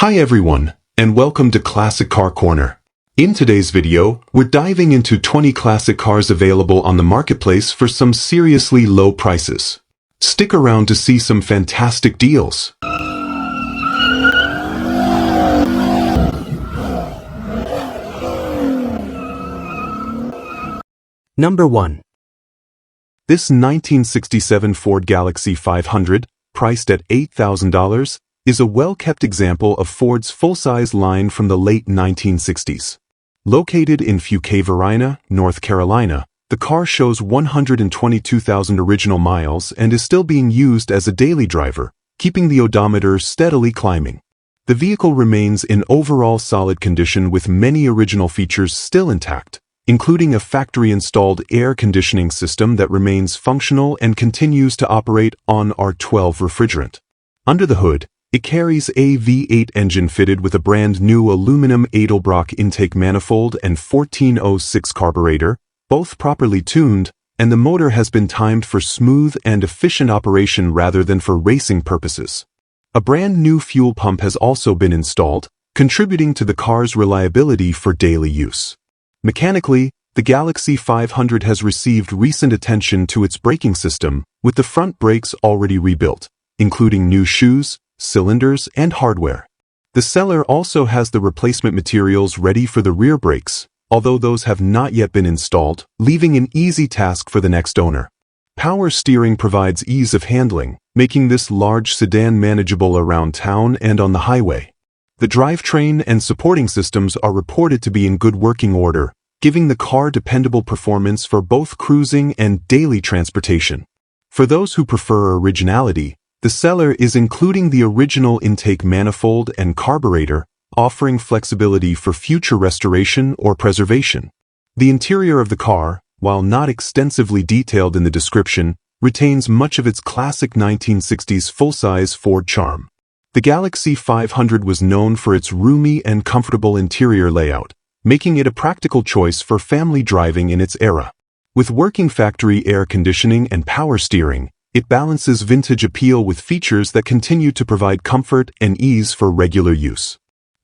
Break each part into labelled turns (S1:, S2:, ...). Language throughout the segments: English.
S1: Hi everyone, and welcome to Classic Car Corner. In today's video, we're diving into 20 classic cars available on the marketplace for some seriously low prices. Stick around to see some fantastic deals.
S2: Number 1.
S1: This 1967 Ford Galaxie 500, priced at $8,000, is a well-kept example of Ford's full-size line from the late 1960s. Located in Fuquay-Varina, North Carolina, the car shows 122,000 original miles and is still being used as a daily driver, keeping the odometer steadily climbing. The vehicle remains in overall solid condition with many original features still intact, including a factory-installed air conditioning system that remains functional and continues to operate on R12 refrigerant. Under the hood, it carries a V8 engine fitted with a brand new aluminum Edelbrock intake manifold and 1406 carburetor, both properly tuned, and the motor has been timed for smooth and efficient operation rather than for racing purposes. A brand new fuel pump has also been installed, contributing to the car's reliability for daily use. Mechanically, the Galaxie 500 has received recent attention to its braking system, with the front brakes already rebuilt, including new shoes, cylinders, and hardware. The seller also has the replacement materials ready for the rear brakes, although those have not yet been installed, leaving an easy task for the next owner. Power steering provides ease of handling, making this large sedan manageable around town and on the highway. The drivetrain and supporting systems are reported to be in good working order, giving the car dependable performance for both cruising and daily transportation. For those who prefer originality, the seller is including the original intake manifold and carburetor, offering flexibility for future restoration or preservation. The interior of the car, while not extensively detailed in the description, retains much of its classic 1960s full-size Ford charm. The Galaxie 500 was known for its roomy and comfortable interior layout, making it a practical choice for family driving in its era. With working factory air conditioning and power steering, it balances vintage appeal with features that continue to provide comfort and ease for regular use.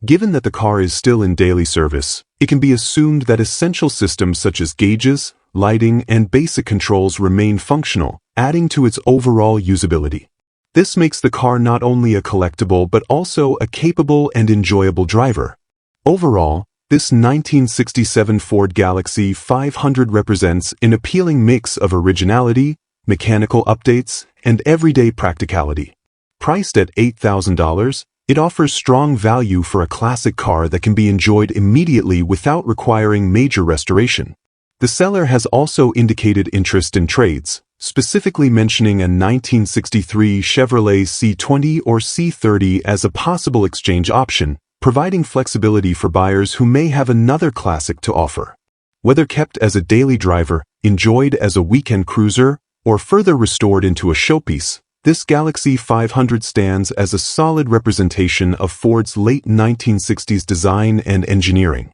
S1: Given that the car is still in daily service, it can be assumed that essential systems such as gauges, lighting, and basic controls remain functional, adding to its overall usability. This makes the car not only a collectible but also a capable and enjoyable driver. Overall, this 1967 Ford Galaxie 500 represents an appealing mix of originality, mechanical updates, and everyday practicality. Priced at $8,000, it offers strong value for a classic car that can be enjoyed immediately without requiring major restoration. The seller has also indicated interest in trades, specifically mentioning a 1963 Chevrolet C20 or C30 as a possible exchange option, providing flexibility for buyers who may have another classic to offer. Whether kept as a daily driver, enjoyed as a weekend cruiser, or further restored into a showpiece, this Galaxie 500 stands as a solid representation of Ford's late 1960s design and engineering.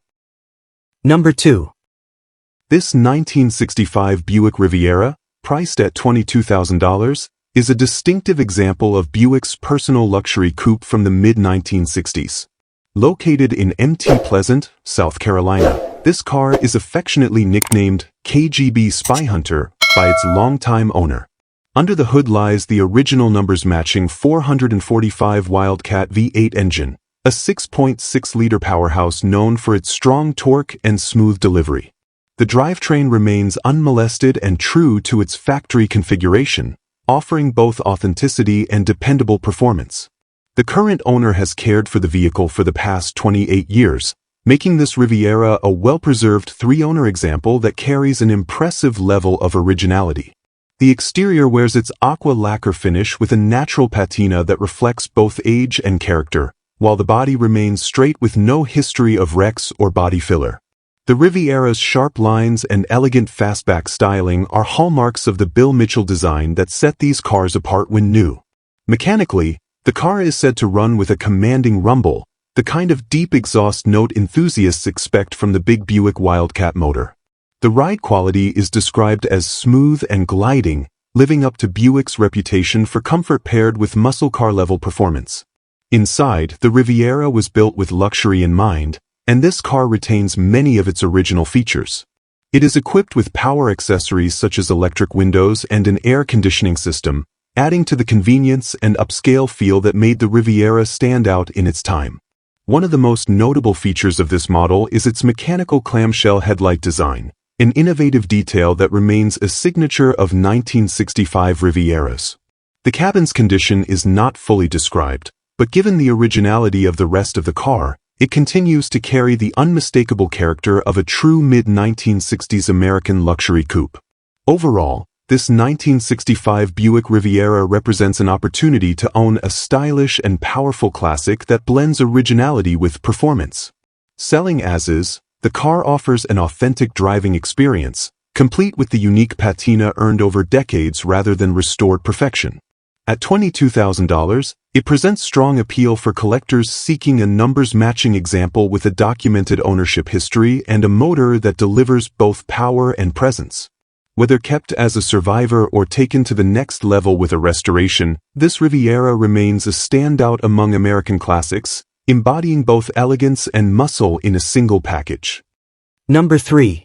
S2: Number 2.
S1: This 1965 Buick Riviera, priced at $22,000, is a distinctive example of Buick's personal luxury coupe from the mid-1960s. Located in Mt. Pleasant, South Carolina, this car is affectionately nicknamed KGB Spy Hunter by its longtime owner. Under the hood lies the original numbers-matching 445 Wildcat V8 engine, a 6.6-liter powerhouse known for its strong torque and smooth delivery. The drivetrain remains unmolested and true to its factory configuration, offering both authenticity and dependable performance. The current owner has cared for the vehicle for the past 28 years, making this Riviera a well-preserved three-owner example that carries an impressive level of originality. The exterior wears its aqua lacquer finish with a natural patina that reflects both age and character, while the body remains straight with no history of wrecks or body filler. The Riviera's sharp lines and elegant fastback styling are hallmarks of the Bill Mitchell design that set these cars apart when new. Mechanically, the car is said to run with a commanding rumble, the kind of deep exhaust note enthusiasts expect from the big Buick Wildcat motor. The ride quality is described as smooth and gliding, living up to Buick's reputation for comfort paired with muscle car-level performance. Inside, the Riviera was built with luxury in mind, and this car retains many of its original features. It is equipped with power accessories such as electric windows and an air conditioning system, adding to the convenience and upscale feel that made the Riviera stand out in its time. One of the most notable features of this model is its mechanical clamshell headlight design, an innovative detail that remains a signature of 1965 Rivieras. The cabin's condition is not fully described, but given the originality of the rest of the car, it continues to carry the unmistakable character of a true mid-1960s American luxury coupe. Overall, this 1965 Buick Riviera represents an opportunity to own a stylish and powerful classic that blends originality with performance. Selling as is, the car offers an authentic driving experience, complete with the unique patina earned over decades rather than restored perfection. At $22,000, it presents strong appeal for collectors seeking a numbers-matching example with a documented ownership history and a motor that delivers both power and presence. Whether kept as a survivor or taken to the next level with a restoration, this Riviera remains a standout among American classics, embodying both elegance and muscle in a single package.
S2: Number 3.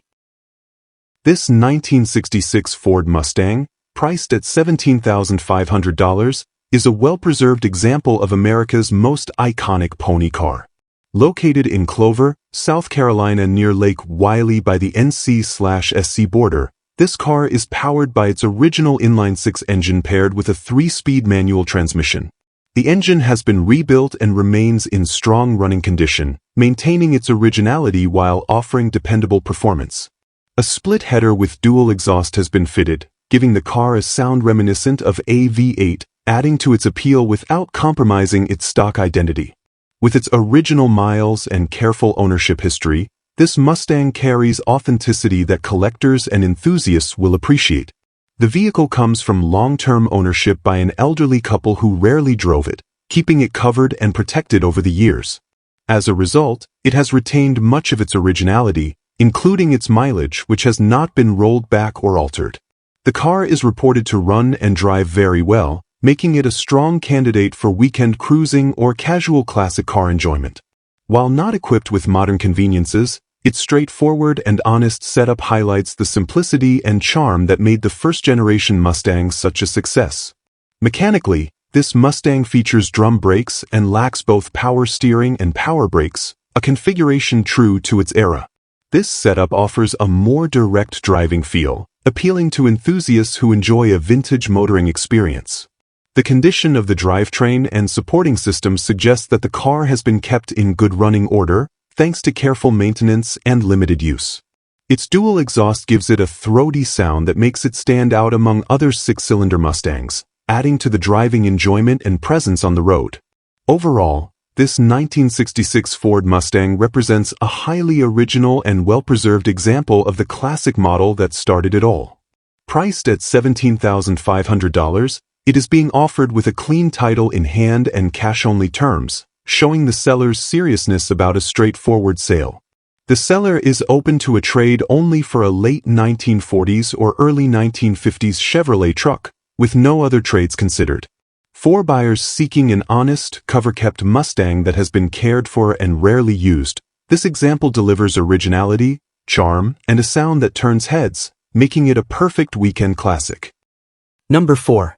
S1: This 1966 Ford Mustang, priced at $17,500, is a well-preserved example of America's most iconic pony car. Located in Clover, South Carolina near Lake Wylie by the NC/SC border, this car is powered by its original inline-six engine paired with a 3-speed manual transmission. The engine has been rebuilt and remains in strong running condition, maintaining its originality while offering dependable performance. A split header with dual exhaust has been fitted, giving the car a sound reminiscent of a V8, adding to its appeal without compromising its stock identity. With its original miles and careful ownership history, this Mustang carries authenticity that collectors and enthusiasts will appreciate. The vehicle comes from long-term ownership by an elderly couple who rarely drove it, keeping it covered and protected over the years. As a result, it has retained much of its originality, including its mileage, which has not been rolled back or altered. The car is reported to run and drive very well, making it a strong candidate for weekend cruising or casual classic car enjoyment. While not equipped with modern conveniences, its straightforward and honest setup highlights the simplicity and charm that made the first-generation Mustang such a success. Mechanically, this Mustang features drum brakes and lacks both power steering and power brakes, a configuration true to its era. This setup offers a more direct driving feel, appealing to enthusiasts who enjoy a vintage motoring experience. The condition of the drivetrain and supporting systems suggests that the car has been kept in good running order, thanks to careful maintenance and limited use. Its dual exhaust gives it a throaty sound that makes it stand out among other 6-cylinder Mustangs, adding to the driving enjoyment and presence on the road. Overall, this 1966 Ford Mustang represents a highly original and well-preserved example of the classic model that started it all. Priced at $17,500, it is being offered with a clean title in hand and cash-only terms, showing the seller's seriousness about a straightforward sale. The seller is open to a trade only for a late 1940s or early 1950s Chevrolet truck, with no other trades considered. For buyers seeking an honest, cover-kept Mustang that has been cared for and rarely used, this example delivers originality, charm, and a sound that turns heads, making it a perfect weekend classic.
S2: Number 4.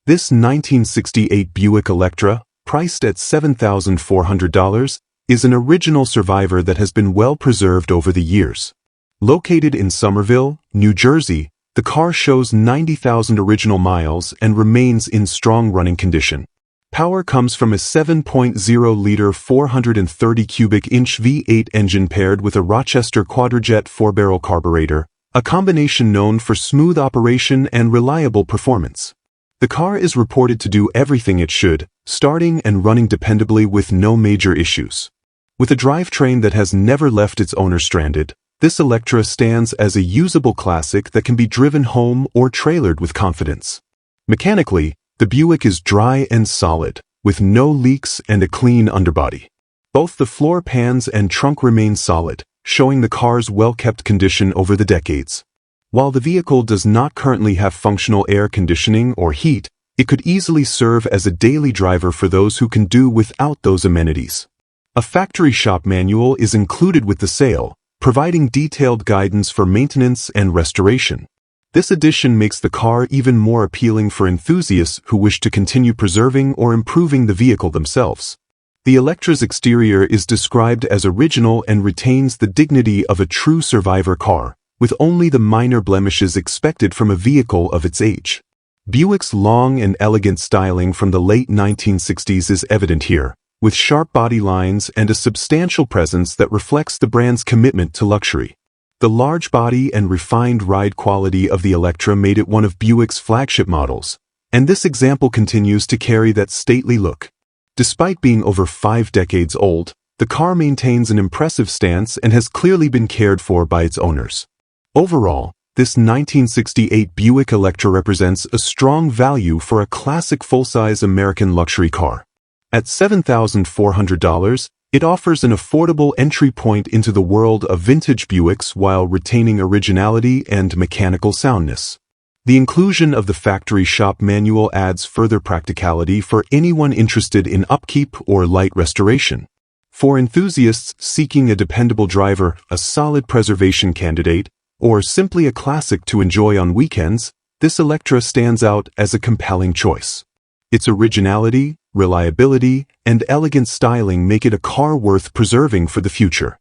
S1: This 1968 Buick Electra, priced at $7,400, is an original survivor that has been well preserved over the years. Located in Somerville, New Jersey, the car shows 90,000 original miles and remains in strong running condition. Power comes from a 7.0-liter 430 cubic inch V8 engine paired with a Rochester Quadrajet 4-barrel carburetor, a combination known for smooth operation and reliable performance. The car is reported to do everything it should, starting and running dependably with no major issues. With a drivetrain that has never left its owner stranded, this Electra stands as a usable classic that can be driven home or trailered with confidence. Mechanically, the Buick is dry and solid, with no leaks and a clean underbody. Both the floor pans and trunk remain solid, showing the car's well-kept condition over the decades. While the vehicle does not currently have functional air conditioning or heat, It could easily serve as a daily driver for those who can do without those amenities. A factory shop manual is included with the sale, providing detailed guidance for maintenance and restoration. This addition makes the car even more appealing for enthusiasts who wish to continue preserving or improving the vehicle themselves. The Electra's exterior is described as original and retains the dignity of a true survivor car, with only the minor blemishes expected from a vehicle of its age. Buick's long and elegant styling from the late 1960s is evident here, with sharp body lines and a substantial presence that reflects the brand's commitment to luxury. The large body and refined ride quality of the Electra made it one of Buick's flagship models, and this example continues to carry that stately look. Despite being over 5 decades old, the car maintains an impressive stance and has clearly been cared for by its owners. Overall, this 1968 Buick Electra represents a strong value for a classic full-size American luxury car. At $7,400, it offers an affordable entry point into the world of vintage Buicks while retaining originality and mechanical soundness. The inclusion of the factory shop manual adds further practicality for anyone interested in upkeep or light restoration. For enthusiasts seeking a dependable driver, a solid preservation candidate, or simply a classic to enjoy on weekends, this Electra stands out as a compelling choice. Its originality, reliability, and elegant styling make it a car worth preserving for the future.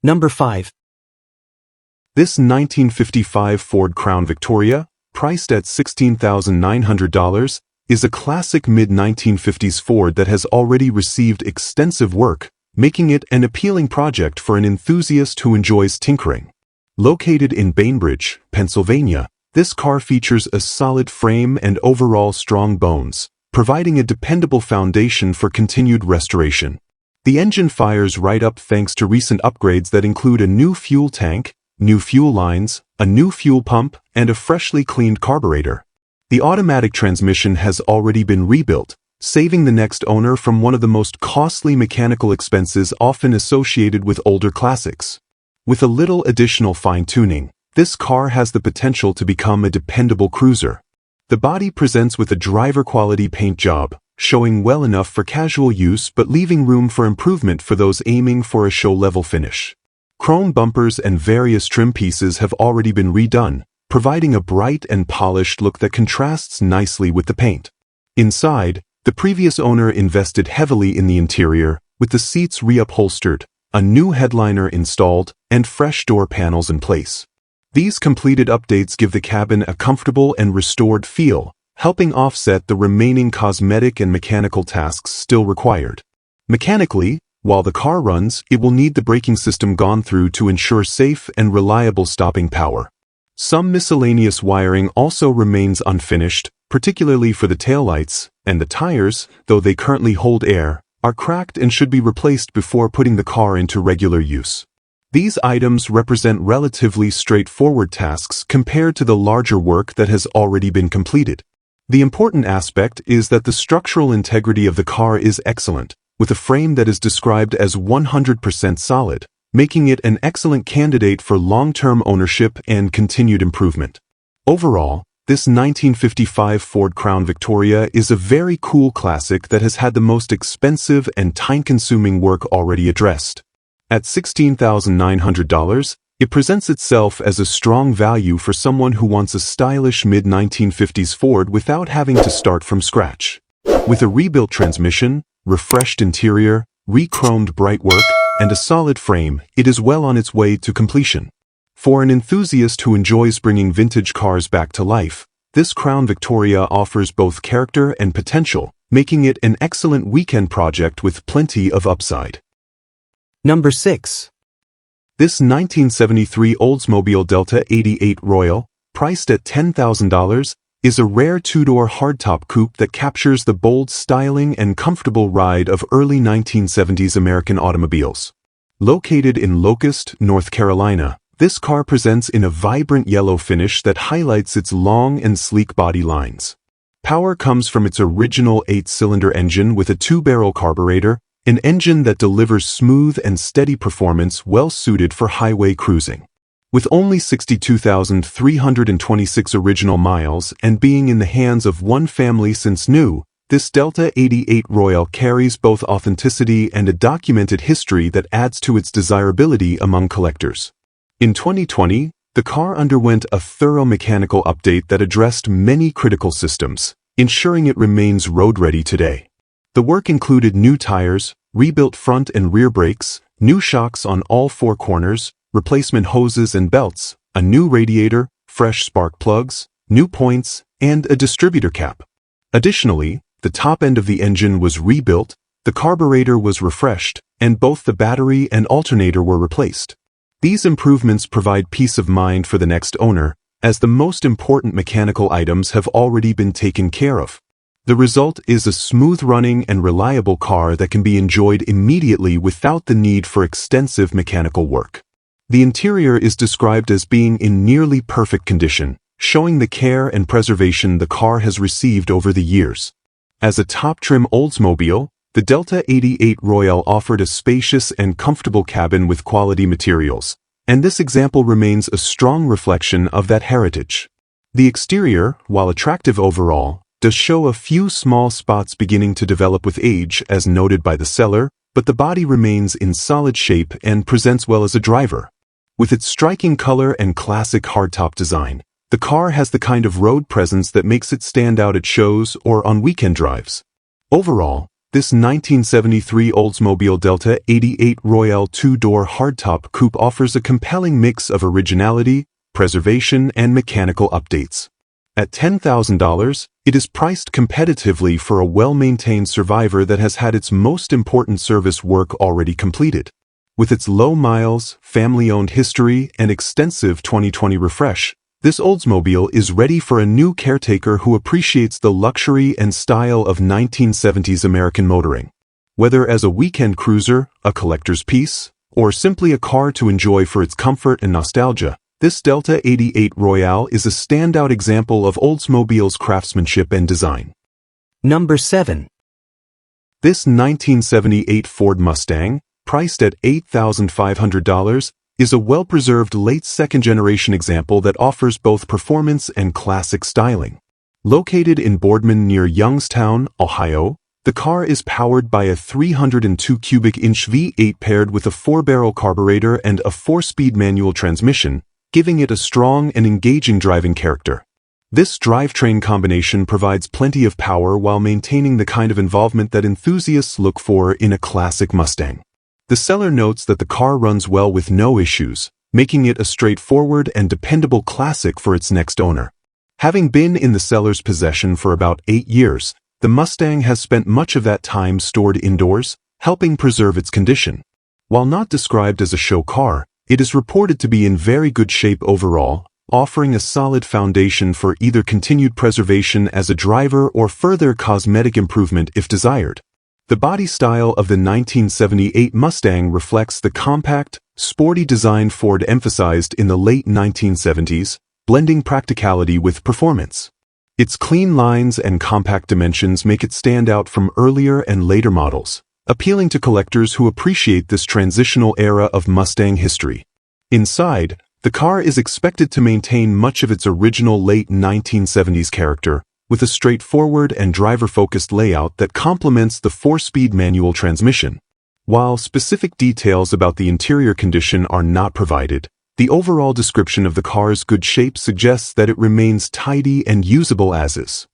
S2: Number 5.
S1: This 1955 Ford Crown Victoria, priced at $16,900, is a classic mid-1950s Ford that has already received extensive work, making it an appealing project for an enthusiast who enjoys tinkering. Located in Bainbridge, Pennsylvania, this car features a solid frame and overall strong bones, providing a dependable foundation for continued restoration. The engine fires right up thanks to recent upgrades that include a new fuel tank, new fuel lines, a new fuel pump, and a freshly cleaned carburetor. The automatic transmission has already been rebuilt, saving the next owner from one of the most costly mechanical expenses often associated with older classics. With a little additional fine-tuning, this car has the potential to become a dependable cruiser. The body presents with a driver-quality paint job, showing well enough for casual use but leaving room for improvement for those aiming for a show-level finish. Chrome bumpers and various trim pieces have already been redone, providing a bright and polished look that contrasts nicely with the paint. Inside, the previous owner invested heavily in the interior, with the seats reupholstered, a new headliner installed, and fresh door panels in place. These completed updates give the cabin a comfortable and restored feel, helping offset the remaining cosmetic and mechanical tasks still required. Mechanically, while the car runs, it will need the braking system gone through to ensure safe and reliable stopping power. Some miscellaneous wiring also remains unfinished, particularly for the taillights, and the tires, though they currently hold air, are cracked and should be replaced before putting the car into regular use. These items represent relatively straightforward tasks compared to the larger work that has already been completed. The important aspect is that the structural integrity of the car is excellent, with a frame that is described as 100% solid, making it an excellent candidate for long-term ownership and continued improvement. Overall, this 1955 Ford Crown Victoria is a very cool classic that has had the most expensive and time-consuming work already addressed. At $16,900, it presents itself as a strong value for someone who wants a stylish mid-1950s Ford without having to start from scratch. With a rebuilt transmission, refreshed interior, re-chromed bright work, and a solid frame, it is well on its way to completion. For an enthusiast who enjoys bringing vintage cars back to life, this Crown Victoria offers both character and potential, making it an excellent weekend project with plenty of upside.
S2: Number 6.
S1: This 1973 Oldsmobile Delta 88 Royal, priced at $10,000, is a rare two-door hardtop coupe that captures the bold styling and comfortable ride of early 1970s American automobiles. Located in Locust, North Carolina, this car presents in a vibrant yellow finish that highlights its long and sleek body lines. Power comes from its original 8-cylinder engine with a 2-barrel carburetor, an engine that delivers smooth and steady performance well suited for highway cruising. With only 62,326 original miles and being in the hands of one family since new, this Delta 88 Royale carries both authenticity and a documented history that adds to its desirability among collectors. In 2020, the car underwent a thorough mechanical update that addressed many critical systems, ensuring it remains road-ready today. The work included new tires, rebuilt front and rear brakes, new shocks on all four corners, replacement hoses and belts, a new radiator, fresh spark plugs, new points, and a distributor cap. Additionally, the top end of the engine was rebuilt, the carburetor was refreshed, and both the battery and alternator were replaced. These improvements provide peace of mind for the next owner, as the most important mechanical items have already been taken care of. The result is a smooth-running and reliable car that can be enjoyed immediately without the need for extensive mechanical work. The interior is described as being in nearly perfect condition, showing the care and preservation the car has received over the years. As a top-trim Oldsmobile, the Delta 88 Royale offered a spacious and comfortable cabin with quality materials, and this example remains a strong reflection of that heritage. The exterior, while attractive overall, does show a few small spots beginning to develop with age as noted by the seller, but the body remains in solid shape and presents well as a driver. With its striking color and classic hardtop design, the car has the kind of road presence that makes it stand out at shows or on weekend drives. Overall, this 1973 Oldsmobile Delta 88 Royale two-door hardtop coupe offers a compelling mix of originality, preservation, and mechanical updates. At $10,000, it is priced competitively for a well-maintained survivor that has had its most important service work already completed. With its low miles, family-owned history, and extensive 2020 refresh, this Oldsmobile is ready for a new caretaker who appreciates the luxury and style of 1970s American motoring. Whether as a weekend cruiser, a collector's piece, or simply a car to enjoy for its comfort and nostalgia, this Delta 88 Royale is a standout example of Oldsmobile's craftsmanship and design.
S2: Number 7.
S1: This 1978 Ford Mustang, priced at $8,500, is a well-preserved late second-generation example that offers both performance and classic styling. Located in Boardman near Youngstown, Ohio, the car is powered by a 302 cubic inch V8 paired with a 4-barrel carburetor and a 4-speed manual transmission, giving it a strong and engaging driving character. This drivetrain combination provides plenty of power while maintaining the kind of involvement that enthusiasts look for in a classic Mustang. The seller notes that the car runs well with no issues, making it a straightforward and dependable classic for its next owner. Having been in the seller's possession for about 8 years, the Mustang has spent much of that time stored indoors, helping preserve its condition. While not described as a show car, it is reported to be in very good shape overall, offering a solid foundation for either continued preservation as a driver or further cosmetic improvement if desired. The body style of the 1978 Mustang reflects the compact, sporty design Ford emphasized in the late 1970s, blending practicality with performance. Its clean lines and compact dimensions make it stand out from earlier and later models, appealing to collectors who appreciate this transitional era of Mustang history. Inside, the car is expected to maintain much of its original late 1970s character, with a straightforward and driver-focused layout that complements the 4-speed manual transmission. While specific details about the interior condition are not provided, the overall description of the car's good shape suggests that it remains tidy and usable as is.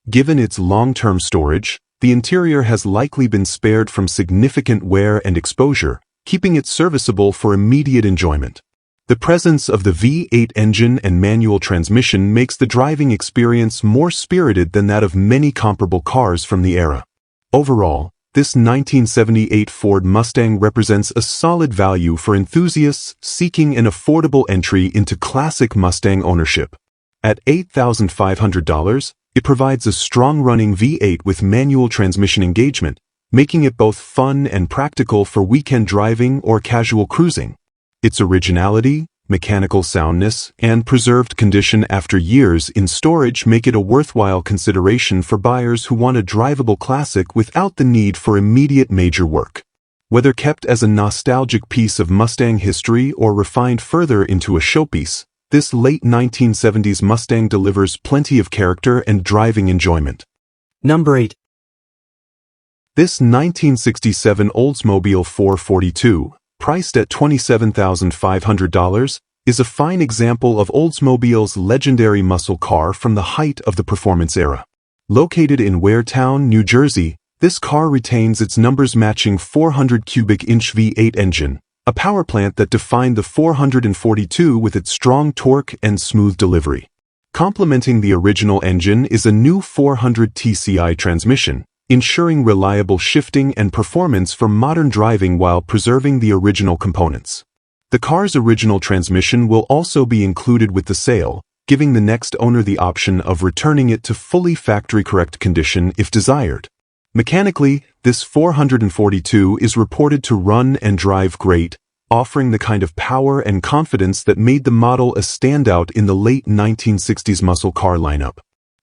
S1: Given its long-term storage, the interior has likely been spared from significant wear and exposure, keeping it serviceable for immediate enjoyment. The presence of the V8 engine and manual transmission makes the driving experience more spirited than that of many comparable cars from the era. Overall, this 1978 Ford Mustang represents a solid value for enthusiasts seeking an affordable entry into classic Mustang ownership. At $8,500, it provides a strong-running V8 with manual transmission engagement, making it both fun and practical for weekend driving or casual cruising. Its originality, mechanical soundness, and preserved condition after years in storage make it a worthwhile consideration for buyers who want a drivable classic without the need for immediate major work. Whether kept as a nostalgic piece of Mustang history or refined further into a showpiece, this late 1970s Mustang delivers plenty of character and driving enjoyment.
S2: Number 8.
S1: This 1967 Oldsmobile 442, priced at $27,500, is a fine example of Oldsmobile's legendary muscle car from the height of the performance era. Located in Waretown, New Jersey, this car retains its numbers-matching 400 cubic inch V8 engine, a power plant that defined the 442 with its strong torque and smooth delivery. Complementing the original engine is a new 400 TCI transmission, ensuring reliable shifting and performance for modern driving while preserving the original components. The car's original transmission will also be included with the sale, giving the next owner the option of returning it to fully factory-correct condition if desired. Mechanically, this 442 is reported to run and drive great, offering the kind of power and confidence that made the model a standout in the late 1960s muscle car lineup.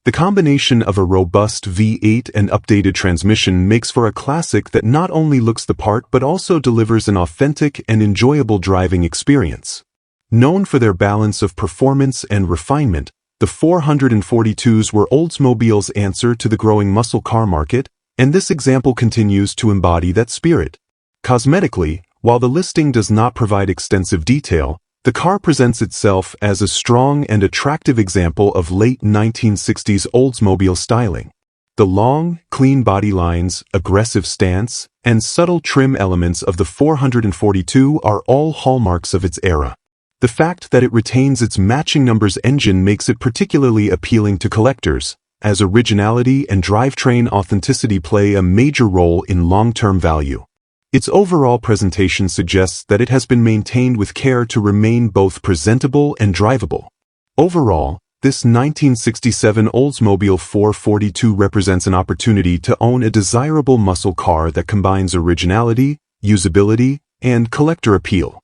S1: The combination of a robust V8 and updated transmission makes for a classic that not only looks the part but also delivers an authentic and enjoyable driving experience. Known for their balance of performance and refinement, the 442s were Oldsmobile's answer to the growing muscle car market, and this example continues to embody that spirit. Cosmetically, while the listing does not provide extensive detail, the car presents itself as a strong and attractive example of late 1960s Oldsmobile styling. The long, clean body lines, aggressive stance, and subtle trim elements of the 442 are all hallmarks of its era. The fact that it retains its matching numbers engine makes it particularly appealing to collectors, as originality and drivetrain authenticity play a major role in long-term value. Its overall presentation suggests that it has been maintained with care to remain both presentable and drivable. Overall, this 1967 Oldsmobile 442 represents an opportunity to own a desirable muscle car that combines originality, usability, and collector appeal.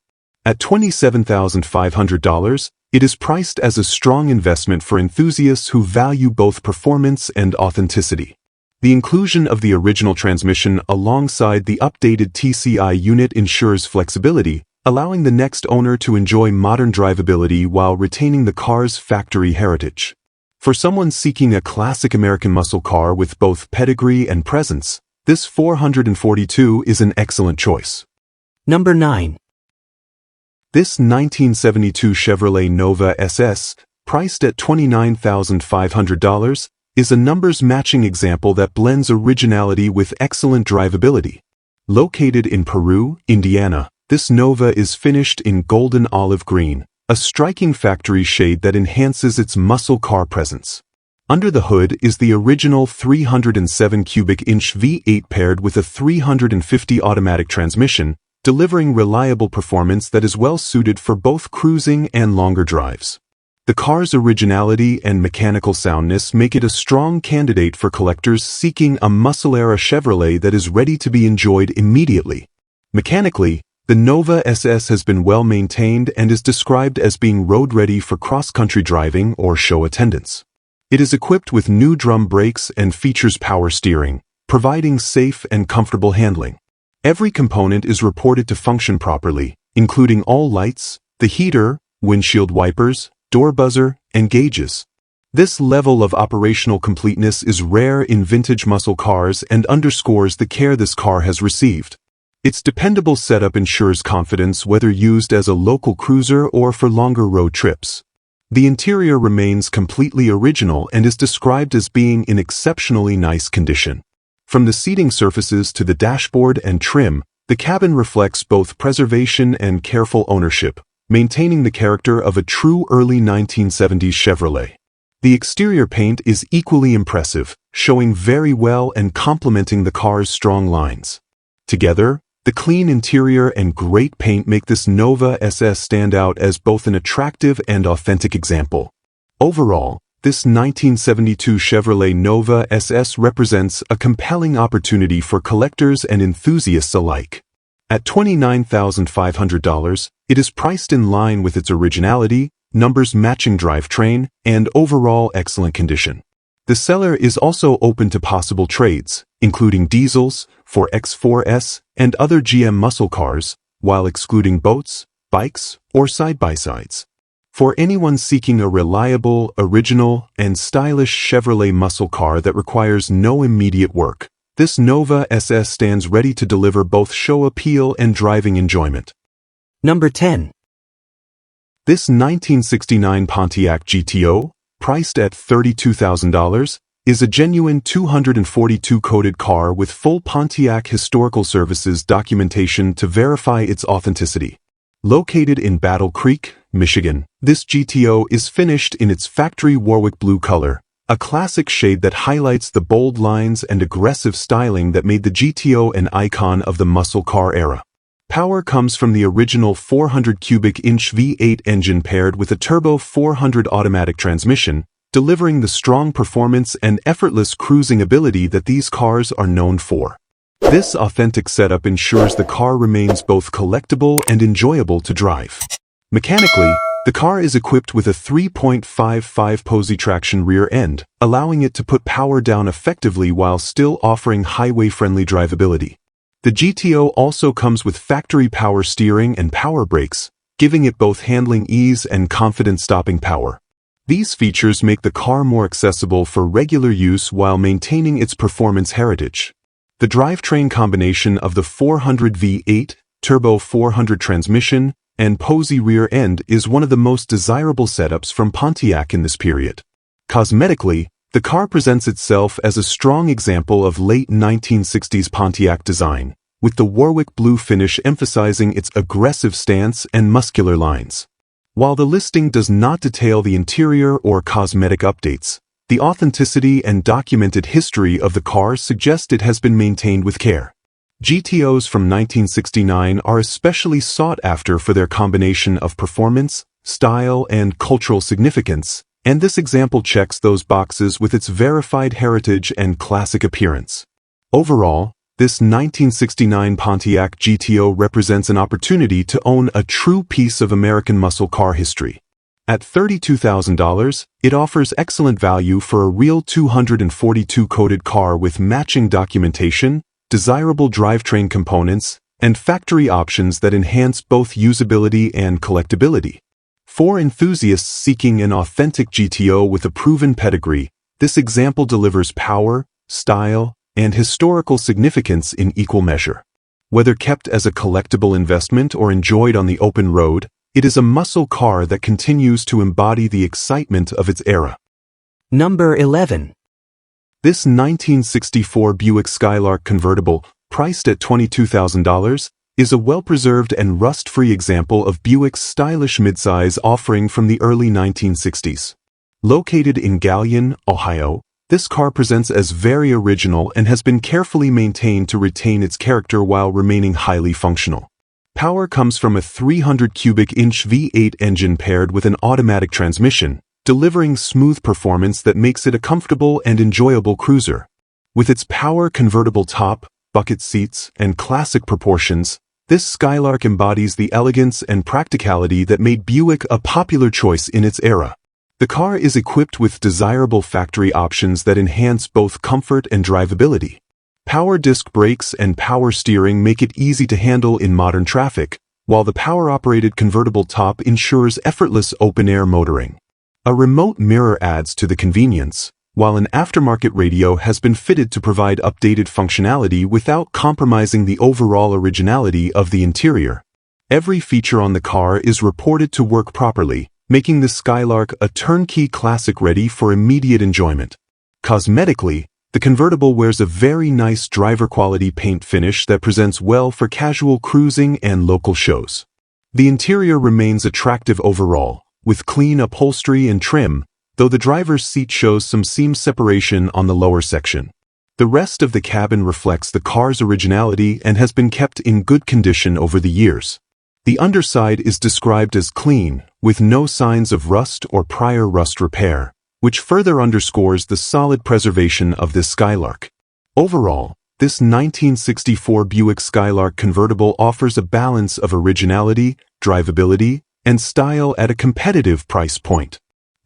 S1: At $27,500, it is priced as a strong investment for enthusiasts who value both performance and authenticity. The inclusion of the original transmission alongside the updated TCI unit ensures flexibility, allowing the next owner to enjoy modern drivability while retaining the car's factory heritage. For someone seeking a classic American muscle car with both pedigree and presence, this 442 is an excellent choice.
S2: Number 9.
S1: This 1972 Chevrolet Nova SS, priced at $29,500, is a numbers-matching example that blends originality with excellent drivability. Located in Peru, Indiana, this Nova is finished in golden olive green, a striking factory shade that enhances its muscle car presence. Under the hood is the original 307 cubic inch V8 paired with a 350 automatic transmission, delivering reliable performance that is well suited for both cruising and longer drives. The car's originality and mechanical soundness make it a strong candidate for collectors seeking a muscle-era Chevrolet that is ready to be enjoyed immediately. Mechanically, the Nova SS has been well maintained and is described as being road-ready for cross-country driving or show attendance. It is equipped with new drum brakes and features power steering, providing safe and comfortable handling. Every component is reported to function properly, including all lights, the heater, windshield wipers, door buzzer, and gauges. This level of operational completeness is rare in vintage muscle cars and underscores the care this car has received. Its dependable setup ensures confidence whether used as a local cruiser or for longer road trips. The interior remains completely original and is described as being in exceptionally nice condition. From the seating surfaces to the dashboard and trim, the cabin reflects both preservation and careful ownership, maintaining the character of a true early 1970s Chevrolet. The exterior paint is equally impressive, showing very well and complementing the car's strong lines. Together, the clean interior and great paint make this Nova SS stand out as both an attractive and authentic example. Overall, this 1972 Chevrolet Nova SS represents a compelling opportunity for collectors and enthusiasts alike. At $29,500, it is priced in line with its originality, numbers-matching drivetrain, and overall excellent condition. The seller is also open to possible trades, including diesels, 4X4S, and other GM muscle cars, while excluding boats, bikes, or side-by-sides. For anyone seeking a reliable, original, and stylish Chevrolet muscle car that requires no immediate work, this Nova SS stands ready to deliver both show appeal and driving enjoyment.
S2: Number 10.
S1: This 1969 Pontiac GTO, priced at $32,000, is a genuine 242 coded car with full Pontiac Historical Services documentation to verify its authenticity. Located in Battle Creek, Michigan, this GTO is finished in its factory Warwick blue color, a classic shade that highlights the bold lines and aggressive styling that made the GTO an icon of the muscle car era. Power comes from the original 400 cubic inch V8 engine paired with a turbo 400 automatic transmission, delivering the strong performance and effortless cruising ability that these cars are known for. This authentic setup ensures the car remains both collectible and enjoyable to drive. Mechanically, the car is equipped with a 3.55 Posey traction rear end, allowing it to put power down effectively while still offering highway-friendly drivability. The GTO also comes with factory power steering and power brakes, giving it both handling ease and confident stopping power. These features make the car more accessible for regular use while maintaining its performance heritage. The drivetrain combination of the 400 V8, turbo 400 transmission, and Posey rear end is one of the most desirable setups from Pontiac in this period. Cosmetically, the car presents itself as a strong example of late 1960s Pontiac design, with the Warwick blue finish emphasizing its aggressive stance and muscular lines. While the listing does not detail the interior or cosmetic updates, the authenticity and documented history of the car suggest it has been maintained with care. GTOs from 1969 are especially sought after for their combination of performance, style, and cultural significance, and this example checks those boxes with its verified heritage and classic appearance. Overall, this 1969 Pontiac GTO represents an opportunity to own a true piece of American muscle car history. At $32,000, it offers excellent value for a real 242 coded car with matching documentation, desirable drivetrain components, and factory options that enhance both usability and collectability. For enthusiasts seeking an authentic GTO with a proven pedigree, this example delivers power, style, and historical significance in equal measure. Whether kept as a collectible investment or enjoyed on the open road, it is a muscle car that continues to embody the excitement of its era.
S2: Number 11.
S1: This 1964 Buick Skylark convertible, priced at $22,000, is a well-preserved and rust-free example of Buick's stylish midsize offering from the early 1960s. Located in Galion, Ohio, this car presents as very original and has been carefully maintained to retain its character while remaining highly functional. Power comes from a 300 cubic inch V8 engine paired with an automatic transmission, delivering smooth performance that makes it a comfortable and enjoyable cruiser. With its power convertible top, bucket seats, and classic proportions, this Skylark embodies the elegance and practicality that made Buick a popular choice in its era. The car is equipped with desirable factory options that enhance both comfort and drivability. Power disc brakes and power steering make it easy to handle in modern traffic, while the power-operated convertible top ensures effortless open-air motoring. A remote mirror adds to the convenience, while an aftermarket radio has been fitted to provide updated functionality without compromising the overall originality of the interior. Every feature on the car is reported to work properly, making the Skylark a turnkey classic ready for immediate enjoyment. Cosmetically, the convertible wears a very nice driver-quality paint finish that presents well for casual cruising and local shows. The interior remains attractive overall, with clean upholstery and trim, though the driver's seat shows some seam separation on the lower section. The rest of the cabin reflects the car's originality and has been kept in good condition over the years. The underside is described as clean, with no signs of rust or prior rust repair, which further underscores the solid preservation of this Skylark. Overall, this 1964 Buick Skylark convertible offers a balance of originality, drivability, and style at a competitive price point.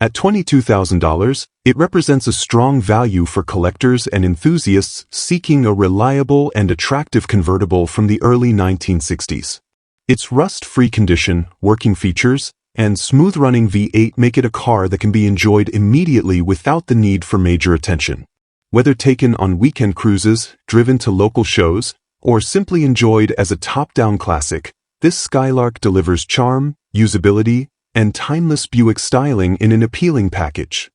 S1: At $22,000, it represents a strong value for collectors and enthusiasts seeking a reliable and attractive convertible from the early 1960s. Its rust-free condition, working features, and smooth-running V8 make it a car that can be enjoyed immediately without the need for major attention. Whether taken on weekend cruises, driven to local shows, or simply enjoyed as a top-down classic, this Skylark delivers charm, usability, and timeless Buick styling in an appealing package.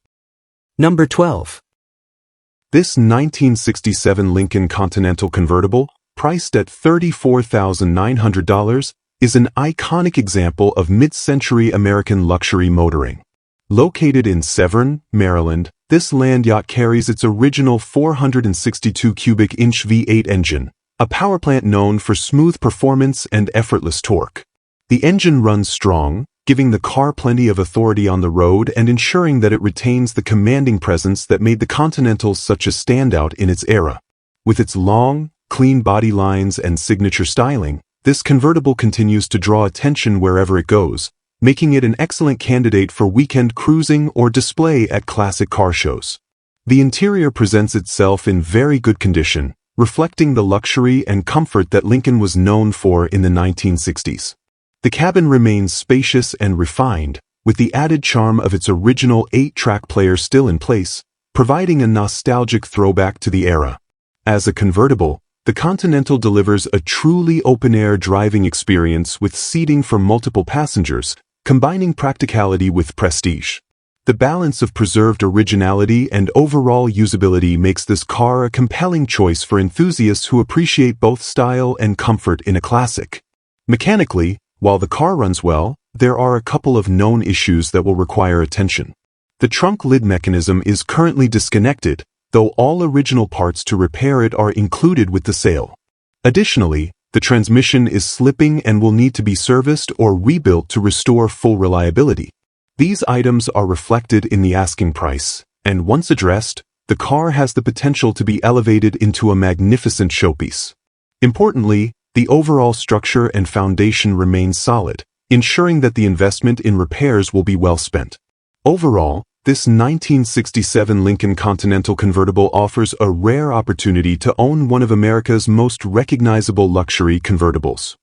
S2: Number 12.
S1: This 1967 Lincoln Continental convertible, priced at $34,900, is an iconic example of mid-century American luxury motoring. Located in Severn, Maryland, this land yacht carries its original 462 cubic inch V8 engine, a powerplant known for smooth performance and effortless torque. The engine runs strong, giving the car plenty of authority on the road and ensuring that it retains the commanding presence that made the Continental such a standout in its era. With its long, clean body lines and signature styling, this convertible continues to draw attention wherever it goes, making it an excellent candidate for weekend cruising or display at classic car shows. The interior presents itself in very good condition, reflecting the luxury and comfort that Lincoln was known for in the 1960s. The cabin remains spacious and refined, with the added charm of its original 8-track player still in place, providing a nostalgic throwback to the era. As a convertible, the Continental delivers a truly open-air driving experience with seating for multiple passengers, combining practicality with prestige. The balance of preserved originality and overall usability makes this car a compelling choice for enthusiasts who appreciate both style and comfort in a classic. Mechanically, while the car runs well, there are a couple of known issues that will require attention. The trunk lid mechanism is currently disconnected, though all original parts to repair it are included with the sale. Additionally, the transmission is slipping and will need to be serviced or rebuilt to restore full reliability. These items are reflected in the asking price, and once addressed, the car has the potential to be elevated into a magnificent showpiece. Importantly, the overall structure and foundation remain solid, ensuring that the investment in repairs will be well spent. Overall, this 1967 Lincoln Continental convertible offers a rare opportunity to own one of America's most recognizable luxury convertibles.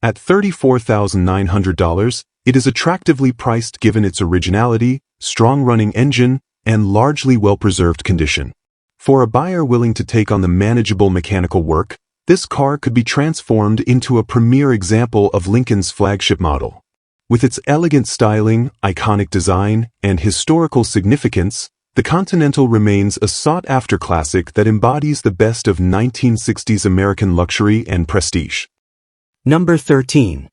S1: At $34,900, it is attractively priced given its originality, strong running engine, and largely well-preserved condition. For a buyer willing to take on the manageable mechanical work, this car could be transformed into a premier example of Lincoln's flagship model. With its elegant styling, iconic design, and historical significance, the Continental remains a sought-after classic that embodies the best of 1960s American luxury and prestige.
S2: Number 13.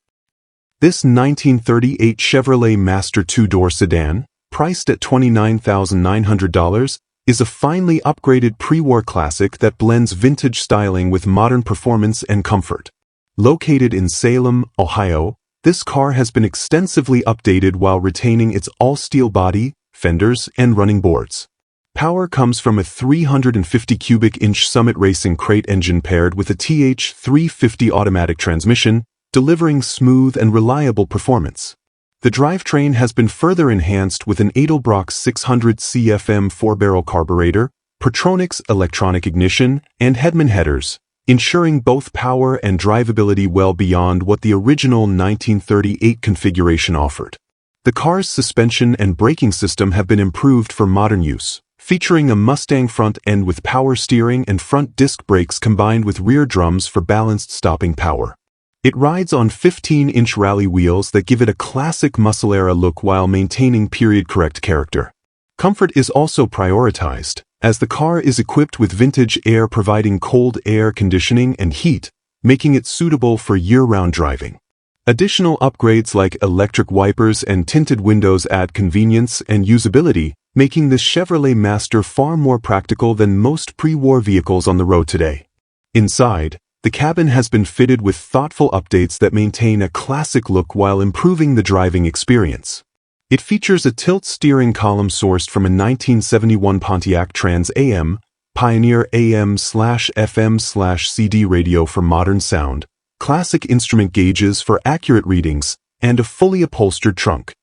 S1: This 1938 Chevrolet Master two-door sedan, priced at $29,900, is a finely upgraded pre-war classic that blends vintage styling with modern performance and comfort. Located in Salem, Ohio, this car has been extensively updated while retaining its all-steel body, fenders, and running boards. Power comes from a 350 cubic inch Summit Racing crate engine paired with a TH350 automatic transmission, delivering smooth and reliable performance. The drivetrain has been further enhanced with an Edelbrock 600 CFM 4-barrel carburetor, Pertronix electronic ignition, and Hedman headers, ensuring both power and drivability well beyond what the original 1938 configuration offered. The car's suspension and braking system have been improved for modern use, featuring a Mustang front end with power steering and front disc brakes combined with rear drums for balanced stopping power. It rides on 15-inch rally wheels that give it a classic muscle-era look while maintaining period-correct character. Comfort is also prioritized, as the car is equipped with vintage air providing cold air conditioning and heat, making it suitable for year-round driving. Additional upgrades like electric wipers and tinted windows add convenience and usability, making this Chevrolet Master far more practical than most pre-war vehicles on the road today. Inside, the cabin has been fitted with thoughtful updates that maintain a classic look while improving the driving experience. It features a tilt steering column sourced from a 1971 Pontiac Trans AM, Pioneer AM/FM/CD radio for modern sound, classic instrument gauges for accurate readings, and a fully upholstered trunk.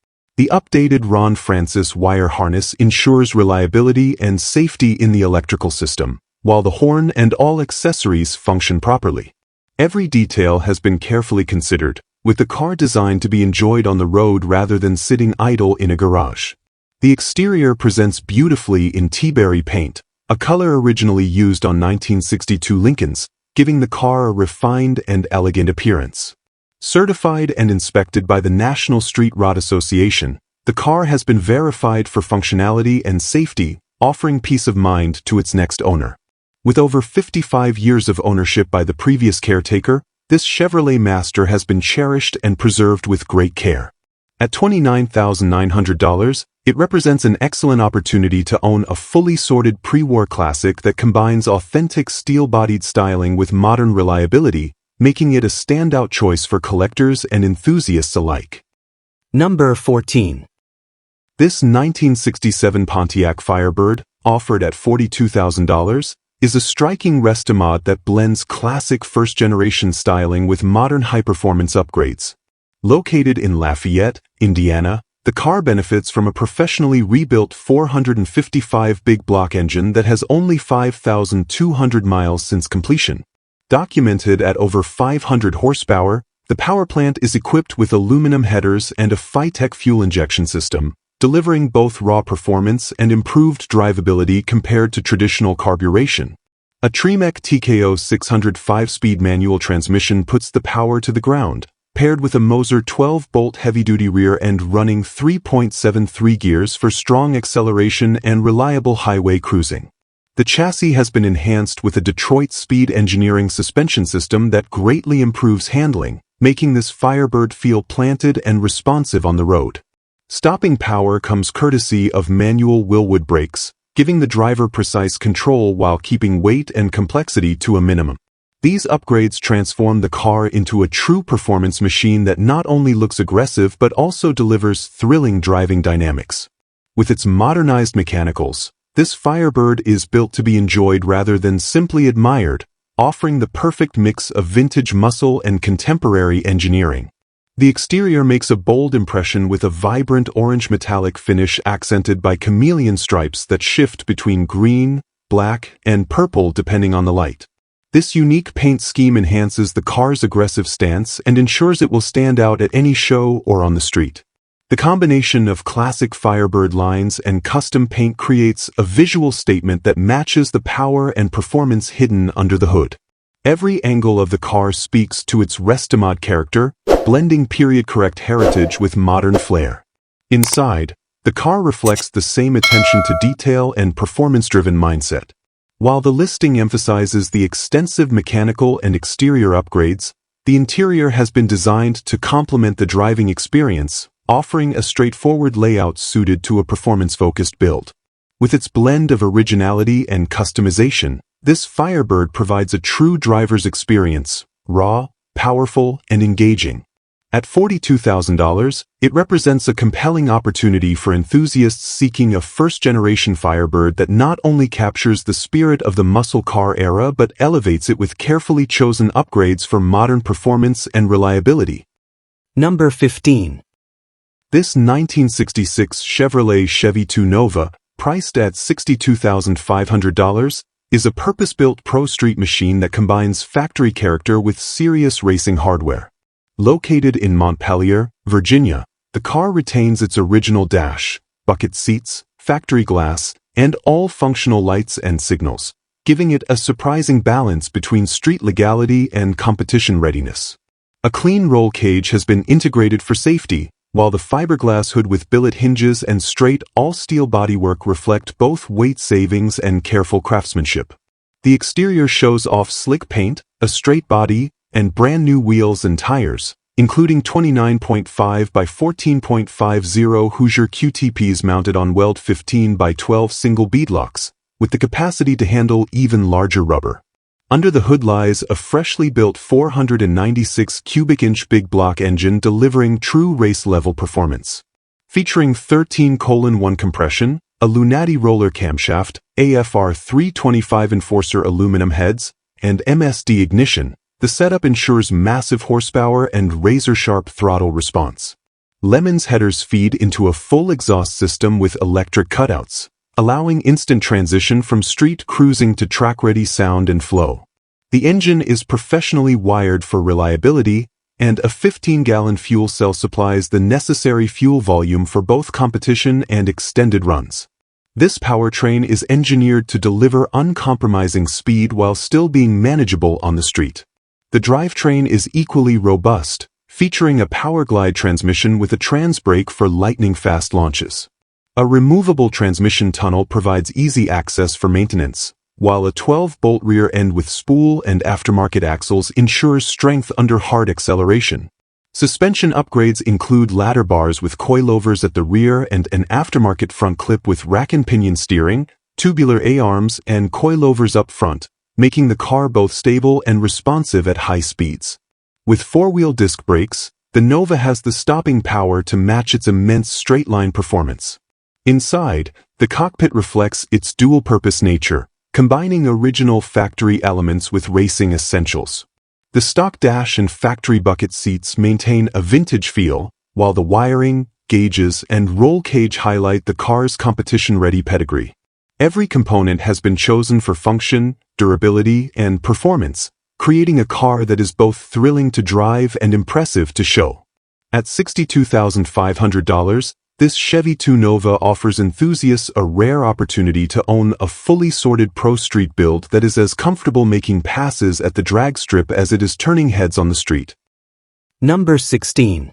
S1: The updated Ron Francis wire harness ensures reliability and safety in the electrical system, while the horn and all accessories function properly. Every detail has been carefully considered, with the car designed to be enjoyed on the road rather than sitting idle in a garage. The exterior presents beautifully in tea-berry paint, a color originally used on 1962 Lincolns, giving the car a refined and elegant appearance. Certified and inspected by the National Street Rod Association, the car has been verified for functionality and safety, offering peace of mind to its next owner. With over 55 years of ownership by the previous caretaker, this Chevrolet Master has been cherished and preserved with great care. At $29,900, it represents an excellent opportunity to own a fully sorted pre-war classic that combines authentic steel-bodied styling with modern reliability, making it a standout choice for collectors and enthusiasts alike.
S2: Number 14.
S1: This 1967 Pontiac Firebird, offered at $42,000, is a striking restomod that blends classic first-generation styling with modern high-performance upgrades. Located in Lafayette, Indiana, the car benefits from a professionally rebuilt 455 big block engine that has only 5,200 miles since completion. Documented at over 500 horsepower, the power plant is equipped with aluminum headers and a Phytec fuel injection system, delivering both raw performance and improved drivability compared to traditional carburation. A Tremec TKO 600 5-speed manual transmission puts the power to the ground, paired with a Moser 12-bolt heavy-duty rear end running 3.73 gears for strong acceleration and reliable highway cruising. The chassis has been enhanced with a Detroit Speed Engineering suspension system that greatly improves handling, making this Firebird feel planted and responsive on the road. Stopping power comes courtesy of manual Willwood brakes, giving the driver precise control while keeping weight and complexity to a minimum. These upgrades transform the car into a true performance machine that not only looks aggressive but also delivers thrilling driving dynamics. With its modernized mechanicals, this Firebird is built to be enjoyed rather than simply admired, offering the perfect mix of vintage muscle and contemporary engineering. The exterior makes a bold impression with a vibrant orange metallic finish accented by chameleon stripes that shift between green, black, and purple depending on the light. This unique paint scheme enhances the car's aggressive stance and ensures it will stand out at any show or on the street. The combination of classic Firebird lines and custom paint creates a visual statement that matches the power and performance hidden under the hood. Every angle of the car speaks to its restomod character, blending period-correct heritage with modern flair. Inside, the car reflects the same attention to detail and performance-driven mindset. While the listing emphasizes the extensive mechanical and exterior upgrades, the interior has been designed to complement the driving experience, offering a straightforward layout suited to a performance-focused build. With its blend of originality and customization, this Firebird provides a true driver's experience, raw, powerful, and engaging. At $42,000, it represents a compelling opportunity for enthusiasts seeking a first-generation Firebird that not only captures the spirit of the muscle car era but elevates it with carefully chosen upgrades for modern performance and reliability.
S2: Number 15.
S1: This 1966 Chevrolet Chevy 2 Nova, priced at $62,500, is a purpose-built pro-street machine that combines factory character with serious racing hardware. Located in Montpelier, Virginia, the car retains its original dash, bucket seats, factory glass, and all functional lights and signals, giving it a surprising balance between street legality and competition readiness. A clean roll cage has been integrated for safety, while the fiberglass hood with billet hinges and straight all-steel bodywork reflect both weight savings and careful craftsmanship. The exterior shows off slick paint, a straight body, and brand new wheels and tires, including 29.5 by 14.50 Hoosier QTPs mounted on weld 15 by 12 single beadlocks, with the capacity to handle even larger rubber. Under the hood lies a freshly built 496 cubic inch big block engine delivering true race-level performance. Featuring 13:1 compression, a Lunati roller camshaft, AFR 325 Enforcer aluminum heads, and MSD ignition, the setup ensures massive horsepower and razor-sharp throttle response. Lemon's headers feed into a full exhaust system with electric cutouts, allowing instant transition from street cruising to track-ready sound and flow. The engine is professionally wired for reliability, and a 15-gallon fuel cell supplies the necessary fuel volume for both competition and extended runs. This powertrain is engineered to deliver uncompromising speed while still being manageable on the street. The drivetrain is equally robust, featuring a power glide transmission with a trans brake for lightning-fast launches. A removable transmission tunnel provides easy access for maintenance, while a 12-bolt rear end with spool and aftermarket axles ensures strength under hard acceleration. Suspension upgrades include ladder bars with coilovers at the rear and an aftermarket front clip with rack and pinion steering, tubular A-arms, and coilovers up front, making the car both stable and responsive at high speeds. With four-wheel disc brakes, the Nova has the stopping power to match its immense straight-line performance. Inside, the cockpit reflects its dual-purpose nature, combining original factory elements with racing essentials. The stock dash and factory bucket seats maintain a vintage feel, while the wiring, gauges, and roll cage highlight the car's competition-ready pedigree. Every component has been chosen for function, durability, and performance, creating a car that is both thrilling to drive and impressive to show. At $62,500, this Chevy 2 Nova offers enthusiasts a rare opportunity to own a fully sorted Pro Street build that is as comfortable making passes at the drag strip as it is turning heads on the street.
S2: Number 16.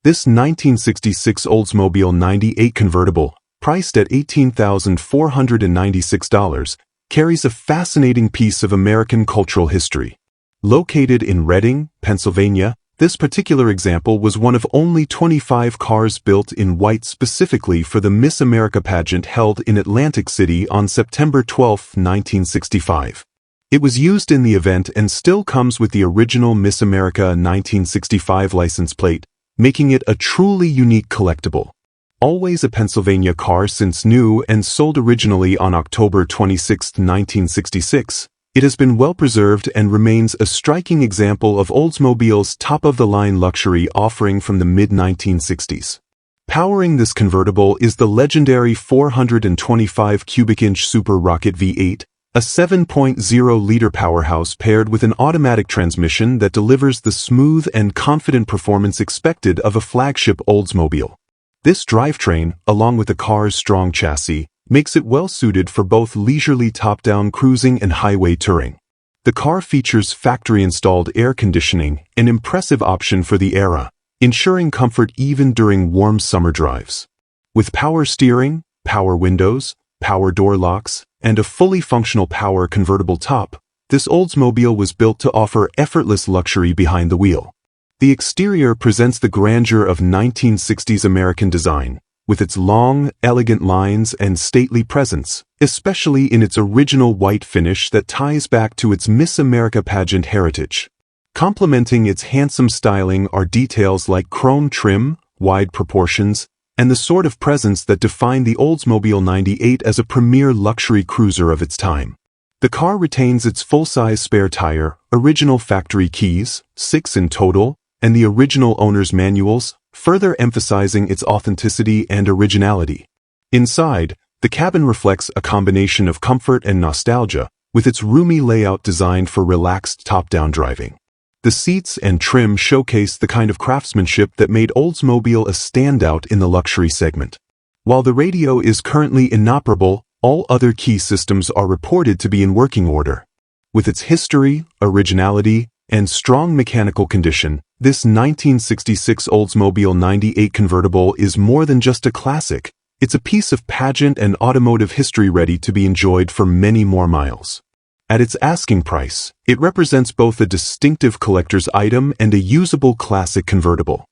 S1: This 1966 Oldsmobile 98 convertible, priced at $18,496, carries a fascinating piece of American cultural history. Located in Reading, Pennsylvania, this particular example was one of only 25 cars built in white specifically for the Miss America pageant held in Atlantic City on September 12, 1965. It was used in the event and still comes with the original Miss America 1965 license plate, making it a truly unique collectible. Always a Pennsylvania car since new and sold originally on October 26, 1966, it has been well preserved and remains a striking example of Oldsmobile's top-of-the-line luxury offering from the mid-1960s. Powering this convertible is the legendary 425 cubic-inch Super Rocket V8, a 7.0-liter powerhouse paired with an automatic transmission that delivers the smooth and confident performance expected of a flagship Oldsmobile. This drivetrain, along with the car's strong chassis, makes it well-suited for both leisurely top-down cruising and highway touring. The car features factory-installed air conditioning, an impressive option for the era, ensuring comfort even during warm summer drives. With power steering, power windows, power door locks, and a fully functional power convertible top, this Oldsmobile was built to offer effortless luxury behind the wheel. The exterior presents the grandeur of 1960s American design, with its long, elegant lines and stately presence, especially in its original white finish that ties back to its Miss America pageant heritage. Complementing its handsome styling are details like chrome trim, wide proportions, and the sort of presence that define the Oldsmobile 98 as a premier luxury cruiser of its time. The car retains its full-size spare tire, original factory keys, 6 in total, and the original owner's manuals, further emphasizing its authenticity and originality. Inside, the cabin reflects a combination of comfort and nostalgia, with its roomy layout designed for relaxed top-down driving. The seats and trim showcase the kind of craftsmanship that made Oldsmobile a standout in the luxury segment. While the radio is currently inoperable, all other key systems are reported to be in working order. With its history, originality, and strong mechanical condition, this 1966 Oldsmobile 98 convertible is more than just a classic. It's a piece of pageant and automotive history ready to be enjoyed for many more miles. At its asking price, it represents both a distinctive collector's item and a usable classic convertible.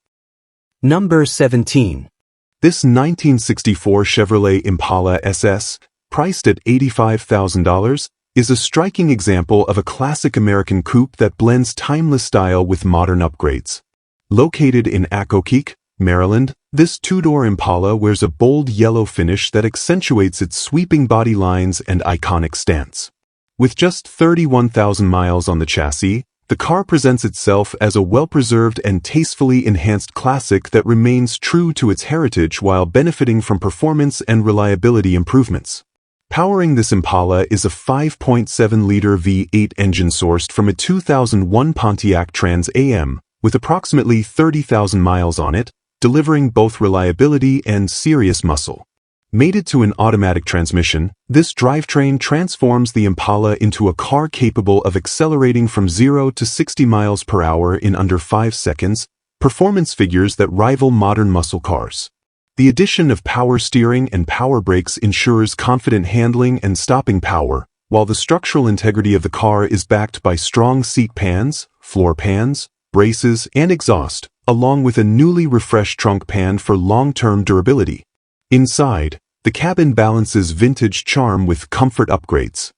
S2: Number 17.
S1: This 1964 Chevrolet Impala SS, priced at $85,000, is a striking example of a classic American coupe that blends timeless style with modern upgrades. Located in Accokeek, Maryland, this two-door Impala wears a bold yellow finish that accentuates its sweeping body lines and iconic stance. With just 31,000 miles on the chassis, The car presents itself as a well-preserved and tastefully enhanced classic that remains true to its heritage while benefiting from performance and reliability improvements. Powering this Impala is a 5.7-liter V8 engine sourced from a 2001 Pontiac Trans Am, with approximately 30,000 miles on it, delivering both reliability and serious muscle. Mated to an automatic transmission, this drivetrain transforms the Impala into a car capable of accelerating from 0 to 60 miles per hour in under 5 seconds, performance figures that rival modern muscle cars. The addition of power steering and power brakes ensures confident handling and stopping power, while the structural integrity of the car is backed by strong seat pans, floor pans, braces, and exhaust, along with a newly refreshed trunk pan for long-term durability. Inside, the cabin balances vintage charm with comfort upgrades.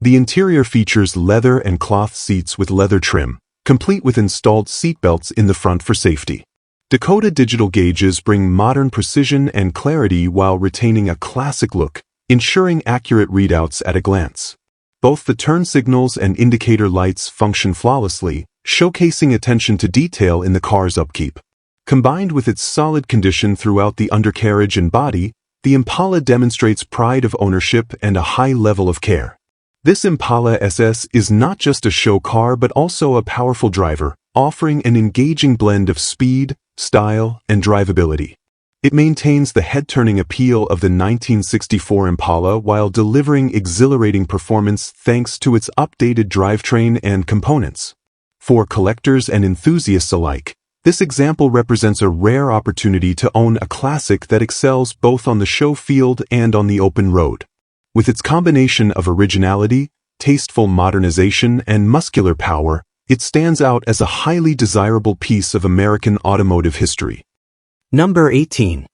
S1: The interior features leather and cloth seats with leather trim, complete with installed seatbelts in the front for safety. Dakota digital gauges bring modern precision and clarity while retaining a classic look, ensuring accurate readouts at a glance. Both the turn signals and indicator lights function flawlessly, showcasing attention to detail in the car's upkeep. Combined with its solid condition throughout the undercarriage and body, the Impala demonstrates pride of ownership and a high level of care. This Impala SS is not just a show car but also a powerful driver, offering an engaging blend of speed, style, and drivability. It maintains the head-turning appeal of the 1964 Impala while delivering exhilarating performance thanks to its updated drivetrain and components. For collectors and enthusiasts alike, this example represents a rare opportunity to own a classic that excels both on the show field and on the open road. With its combination of originality, tasteful modernization, and muscular power, it stands out as a highly desirable piece of American automotive history.
S2: Number 18.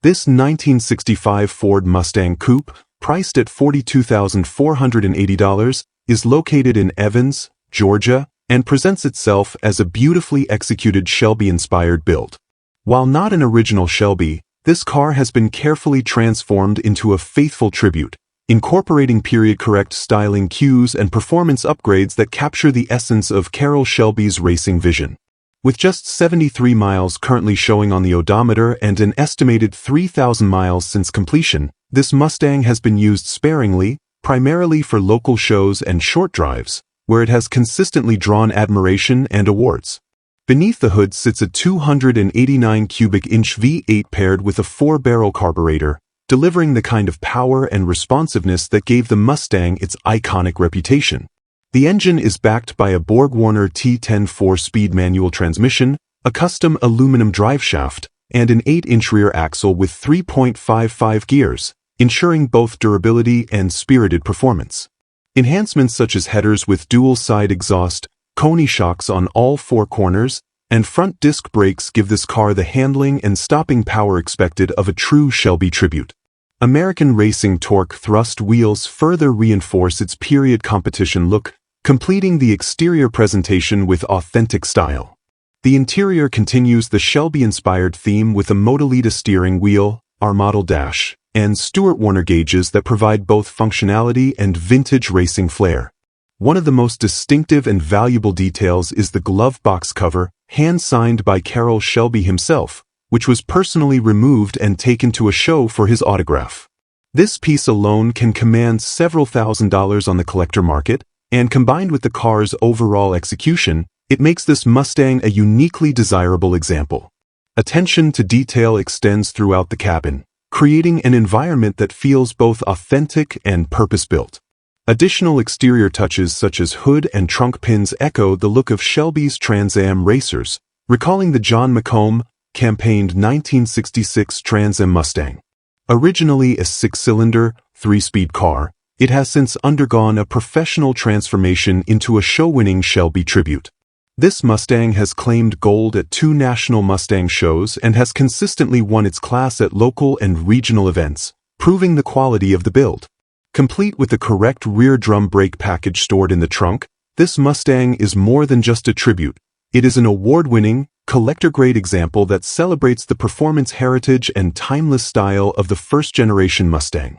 S1: This 1965 Ford Mustang Coupe, priced at $42,480, is located in Evans, Georgia, and presents itself as a beautifully executed Shelby-inspired build. While not an original Shelby, this car has been carefully transformed into a faithful tribute, incorporating period-correct styling cues and performance upgrades that capture the essence of Carroll Shelby's racing vision. With just 73 miles currently showing on the odometer and an estimated 3,000 miles since completion, this Mustang has been used sparingly, primarily for local shows and short drives, where it has consistently drawn admiration and awards. Beneath the hood sits a 289 cubic inch V8 paired with a 4-barrel carburetor, delivering the kind of power and responsiveness that gave the Mustang its iconic reputation. The engine is backed by a Borg-Warner T10 4-speed manual transmission, a custom aluminum driveshaft, and an 8-inch rear axle with 3.55 gears, ensuring both durability and spirited performance. Enhancements such as headers with dual-side exhaust, Koni shocks on all 4 corners, and front disc brakes give this car the handling and stopping power expected of a true Shelby tribute. American Racing Torque thrust wheels further reinforce its period competition look, completing the exterior presentation with authentic style. The interior continues the Shelby-inspired theme with a Modellita steering wheel, R-model dash, and Stewart Warner gauges that provide both functionality and vintage racing flair. One of the most distinctive and valuable details is the glove box cover, hand-signed by Carroll Shelby himself, which was personally removed and taken to a show for his autograph. This piece alone can command several $1,000s on the collector market, and combined with the car's overall execution, it makes this Mustang a uniquely desirable example. Attention to detail extends throughout the cabin, creating an environment that feels both authentic and purpose-built. Additional exterior touches such as hood and trunk pins echo the look of Shelby's Trans Am racers, recalling the John McComb campaigned 1966 Trans Am Mustang. Originally a 6-cylinder, 3-speed car, it has since undergone a professional transformation into a show-winning Shelby tribute. This Mustang has claimed gold at 2 national Mustang shows and has consistently won its class at local and regional events, proving the quality of the build. Complete with the correct rear drum brake package stored in the trunk, this Mustang is more than just a tribute. It is an award-winning, collector-grade example that celebrates the performance heritage and timeless style of the first-generation Mustang.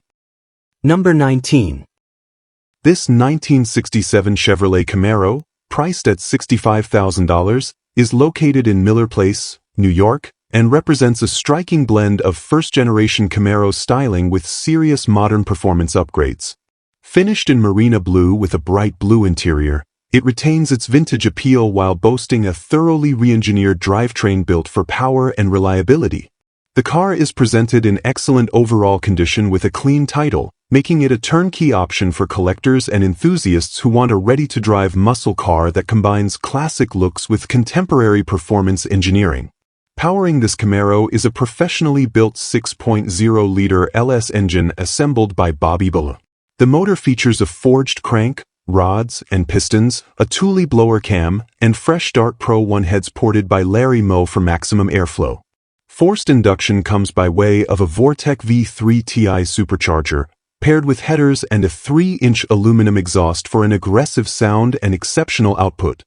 S2: Number 19.
S1: This 1967 Chevrolet Camaro, priced at $65,000, is located in Miller Place, New York, and represents a striking blend of first-generation Camaro styling with serious modern performance upgrades. Finished in marina blue with a bright blue interior, it retains its vintage appeal while boasting a thoroughly re-engineered drivetrain built for power and reliability. The car is presented in excellent overall condition with a clean title, making it a turnkey option for collectors and enthusiasts who want a ready-to-drive muscle car that combines classic looks with contemporary performance engineering. Powering this Camaro is a professionally built 6.0-liter LS engine assembled by Bobby Bull. The motor features a forged crank, rods and pistons, a Thule blower cam, and fresh Dart Pro 1 heads ported by Larry Moe for maximum airflow. Forced induction comes by way of a Vortec V3 Ti supercharger, paired with headers and a 3-inch aluminum exhaust for an aggressive sound and exceptional output.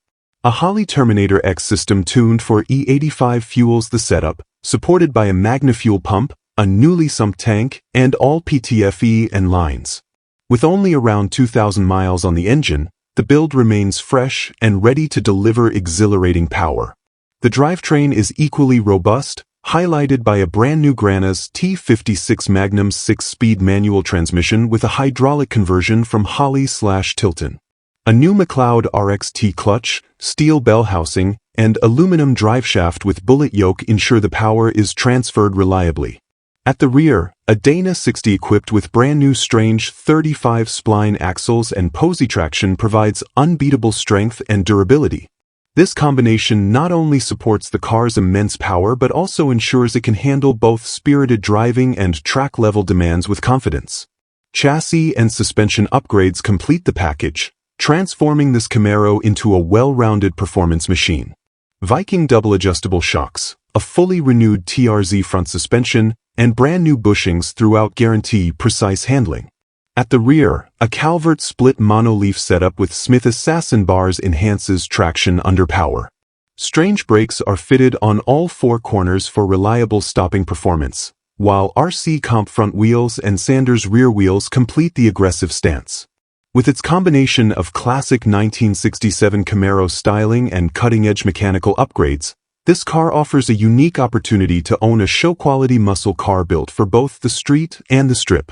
S1: A Holley Terminator X system tuned for E85 fuels the setup, supported by a MagnaFuel pump, a newly sumped tank, and all PTFE and lines. With only around 2,000 miles on the engine, the build remains fresh and ready to deliver exhilarating power. The drivetrain is equally robust, highlighted by a brand-new Grana's T56 Magnum 6-speed manual transmission with a hydraulic conversion from Holley/Tilton. A new McLeod RXT clutch, steel bell housing, and aluminum driveshaft with bullet yoke ensure the power is transferred reliably. At the rear, a Dana 60 equipped with brand-new Strange 35 spline axles and Posey traction provides unbeatable strength and durability. This combination not only supports the car's immense power but also ensures it can handle both spirited driving and track-level demands with confidence. Chassis and suspension upgrades complete the package, transforming this Camaro into a well-rounded performance machine. Viking double adjustable shocks, a fully renewed TRZ front suspension, and brand new bushings throughout guarantee precise handling. At the rear, a Calvert split monoleaf setup with Smith Assassin bars enhances traction under power. Strange brakes are fitted on all 4 corners for reliable stopping performance, while RC Comp front wheels and Sanders rear wheels complete the aggressive stance. With its combination of classic 1967 Camaro styling and cutting-edge mechanical upgrades, this car offers a unique opportunity to own a show-quality muscle car built for both the street and the strip.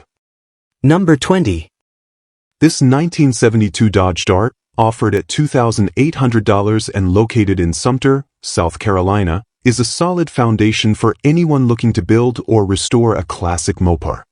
S2: Number 20.
S1: This 1972 Dodge Dart, offered at $2,800 and located in Sumter, South Carolina, is a solid foundation for anyone looking to build or restore a classic Mopar.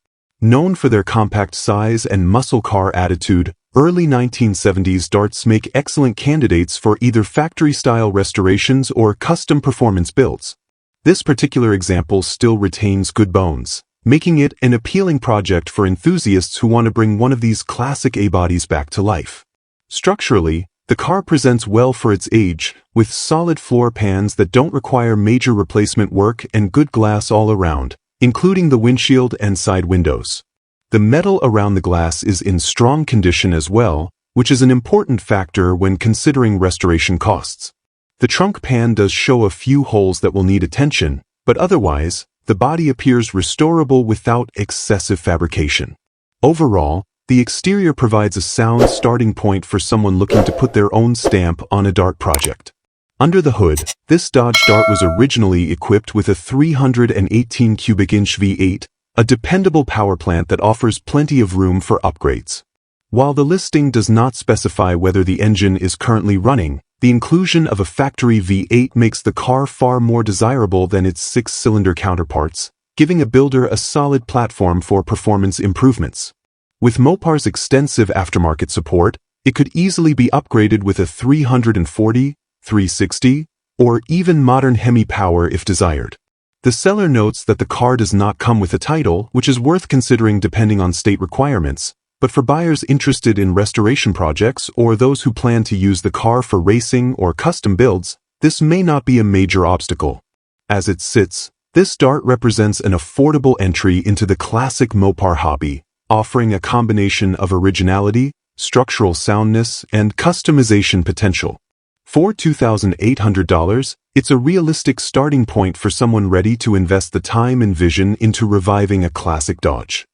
S1: Known for their compact size and muscle car attitude, early 1970s Darts make excellent candidates for either factory-style restorations or custom performance builds. This particular example still retains good bones, making it an appealing project for enthusiasts who want to bring one of these classic A-bodies back to life. Structurally, the car presents well for its age, with solid floor pans that don't require major replacement work and good glass all around, including the windshield and side windows. The metal around the glass is in strong condition as well, which is an important factor when considering restoration costs. The trunk pan does show a few holes that will need attention, but otherwise, the body appears restorable without excessive fabrication. Overall, the exterior provides a sound starting point for someone looking to put their own stamp on a Dart project. Under the hood, this Dodge Dart was originally equipped with a 318 cubic inch V8, a dependable power plant that offers plenty of room for upgrades. While the listing does not specify whether the engine is currently running, the inclusion of a factory V8 makes the car far more desirable than its 6-cylinder counterparts, giving a builder a solid platform for performance improvements. With Mopar's extensive aftermarket support, it could easily be upgraded with a 340, 360, or even modern Hemi power if desired. The seller notes that the car does not come with a title, which is worth considering depending on state requirements, but for buyers interested in restoration projects or those who plan to use the car for racing or custom builds, this may not be a major obstacle. As it sits, this Dart represents an affordable entry into the classic Mopar hobby, offering a combination of originality, structural soundness, and customization potential. For $2,800, it's a realistic starting point for someone ready to invest the time and vision into reviving a classic Dodge.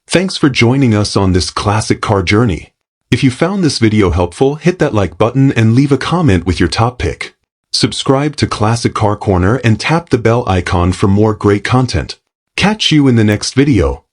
S1: Thanks for joining us on this classic car journey. If you found this video helpful, hit that like button and leave a comment with your top pick. Subscribe to Classic Car Corner and tap the bell icon for more great content. Catch you in the next video.